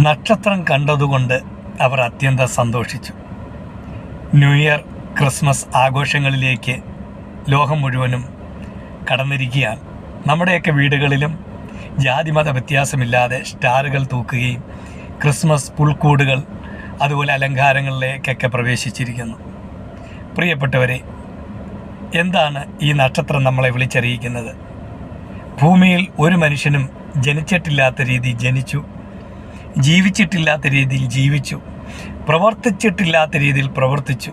നക്ഷത്രം കണ്ടതുകൊണ്ട് അവർ അത്യന്തം സന്തോഷിച്ചു. ന്യൂ ഇയർ, ക്രിസ്മസ് ആഘോഷങ്ങളിലേക്ക് ലോകം മുഴുവനും കടന്നിരിക്കുകയാണ്. നമ്മുടെയൊക്കെ വീടുകളിലും ജാതിമത വ്യത്യാസമില്ലാതെ സ്റ്റാറുകൾ തൂക്കുകയും ക്രിസ്മസ് പുൽക്കൂടുകൾ അതുപോലെ അലങ്കാരങ്ങളിലേക്കൊക്കെ പ്രവേശിച്ചിരിക്കുന്നു. പ്രിയപ്പെട്ടവരെ, എന്താണ് ഈ നക്ഷത്രം നമ്മളെ വിളിച്ചറിയിക്കുന്നത്? ഭൂമിയിൽ ഒരു മനുഷ്യനും ജനിച്ചിട്ടില്ലാത്ത രീതിയിൽ ജനിച്ചു, ജീവിച്ചിട്ടില്ലാത്ത രീതിയിൽ ജീവിച്ചു, പ്രവർത്തിച്ചിട്ടില്ലാത്ത രീതിയിൽ പ്രവർത്തിച്ചു,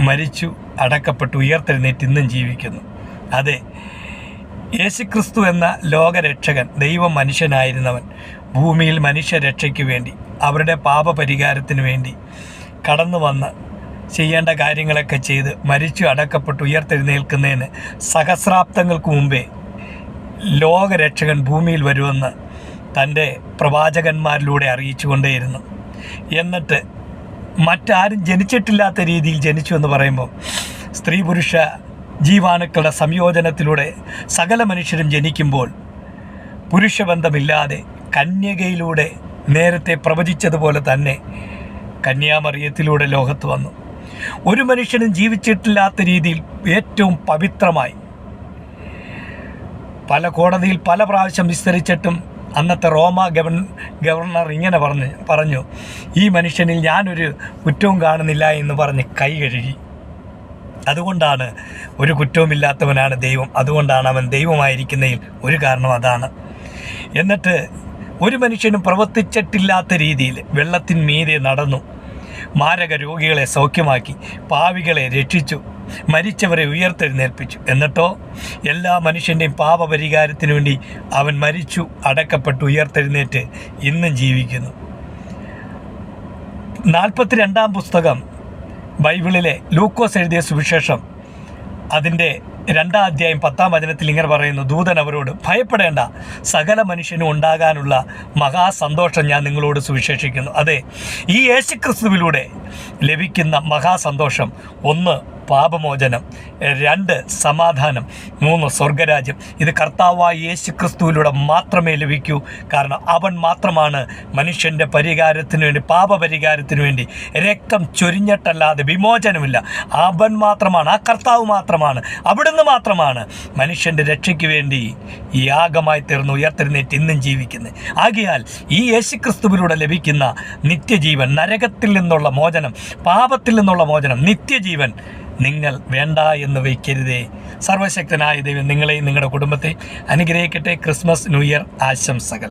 മരിച്ചു, അടക്കപ്പെട്ടു, ഉയർത്തെഴുന്നേറ്റ് ഇന്നും ജീവിക്കുന്നു. അതെ, യേശുക്രിസ്തു എന്ന ലോകരക്ഷകൻ, ദൈവം മനുഷ്യനായിരുന്നവൻ, ഭൂമിയിൽ മനുഷ്യരക്ഷയ്ക്ക് വേണ്ടി, അവരുടെ പാപപരിഹാരത്തിന് വേണ്ടി കടന്നു വന്ന് ചെയ്യേണ്ട കാര്യങ്ങളൊക്കെ ചെയ്ത് മരിച്ചു, അടക്കപ്പെട്ടു, ഉയർത്തെഴുന്നേൽക്കുന്നതിന് സഹസ്രാബ്ദങ്ങൾക്ക് മുമ്പേ ലോകരക്ഷകൻ ഭൂമിയിൽ വരുമെന്ന് തൻ്റെ പ്രവാചകന്മാരിലൂടെ അറിയിച്ചു കൊണ്ടേയിരുന്നു. എന്നിട്ട് മറ്റാരും ജനിച്ചിട്ടില്ലാത്ത രീതിയിൽ ജനിച്ചു എന്ന് പറയുമ്പോൾ സ്ത്രീ പുരുഷ ജീവാണുക്കളുടെ സംയോജനത്തിലൂടെ സകല മനുഷ്യരും ജനിക്കുമ്പോൾ പുരുഷബന്ധമില്ലാതെ കന്യകയിലൂടെ നേരത്തെ പ്രവചിച്ചതുപോലെ തന്നെ കന്യാമറിയത്തിലൂടെ ലോകത്ത് വന്നു. ഒരു മനുഷ്യനും ജീവിച്ചിട്ടില്ലാത്ത രീതിയിൽ ഏറ്റവും പവിത്രമായി പല കോടതിയിൽ പല പ്രാവശ്യം വിസ്തരിച്ചിട്ടും അന്നത്തെ റോമ ഗവർണർ ഇങ്ങനെ പറഞ്ഞു, ഈ മനുഷ്യനിൽ ഞാനൊരു കുറ്റവും കാണുന്നില്ല എന്ന് പറഞ്ഞ് കൈ കഴുകി. അതുകൊണ്ടാണ് ഒരു കുറ്റവുമില്ലാത്തവനാണ് ദൈവം, അതുകൊണ്ടാണ് അവൻ ദൈവമായിരിക്കുന്നതിൽ ഒരു കാരണം അതാണ്. എന്നിട്ട് ഒരു മനുഷ്യനും പ്രവർത്തിച്ചിട്ടില്ലാത്ത രീതിയിൽ വെള്ളത്തിന്മീതെ നടന്നു, മാരക രോഗികളെ സൗഖ്യമാക്കി, പാവികളെ രക്ഷിച്ചു, മരിച്ചവരെ ഉയർത്തെഴുന്നേൽപ്പിച്ചു. എന്നിട്ടോ എല്ലാ മനുഷ്യൻ്റെയും പാപപരിഹാരത്തിനു വേണ്ടി അവൻ മരിച്ചു, അടക്കപ്പെട്ടു, ഉയർത്തെഴുന്നേറ്റ് ഇന്നും ജീവിക്കുന്നു. 42-ാം പുസ്തകം ബൈബിളിലെ ലൂക്കോസ് എഴുതിയ സുവിശേഷം അതിൻ്റെ 2-ാം അധ്യായം 10-ാം വചനത്തിൽ ഇങ്ങനെ പറയുന്നു, ദൂതൻ അവരോട്, ഭയപ്പെടേണ്ട, സകല മനുഷ്യനും ഉണ്ടാകാനുള്ള മഹാസന്തോഷം ഞാൻ നിങ്ങളോട് സുവിശേഷിക്കുന്നു. അതെ, ഈ യേശുക്രിസ്തുവിലൂടെ ലഭിക്കുന്ന മഹാസന്തോഷം, 1 പാപമോചനം, 2 സമാധാനം, 3 സ്വർഗരാജ്യം. ഇത് കർത്താവായ യേശുക്രിസ്തുവിലൂടെ മാത്രമേ ലഭിക്കൂ. കാരണം അവൻ മാത്രമാണ് മനുഷ്യൻ്റെ പരിഹാരത്തിന് വേണ്ടി, പാപപരിഹാരത്തിന് വേണ്ടി രക്തം ചൊരിഞ്ഞിട്ടല്ലാതെ വിമോചനമില്ല. അവൻ മാത്രമാണ്, ആ കർത്താവ് മാത്രമാണ്, അവിടുന്ന് മാത്രമാണ് മനുഷ്യൻ്റെ രക്ഷയ്ക്ക് വേണ്ടി യാഗമായി തീർന്ന് ഉയർത്തെഴുന്നേറ്റ് ഇന്നും ജീവിക്കുന്നത്. ആകയാൽ ഈ യേശുക്രിസ്തുവിലൂടെ ലഭിക്കുന്ന നിത്യജീവൻ, നരകത്തിൽ നിന്നുള്ള മോചനം, പാപത്തിൽ നിന്നുള്ള മോചനം, നിത്യജീവൻ നിങ്ങൾ വേണ്ട എന്ന് വയ്ക്കരുതേ. സർവശക്തനായ ദൈവം നിങ്ങളെയും നിങ്ങളുടെ കുടുംബത്തെ അനുഗ്രഹിക്കട്ടെ. ക്രിസ്മസ് ന്യൂ ഇയർ ആശംസകൾ.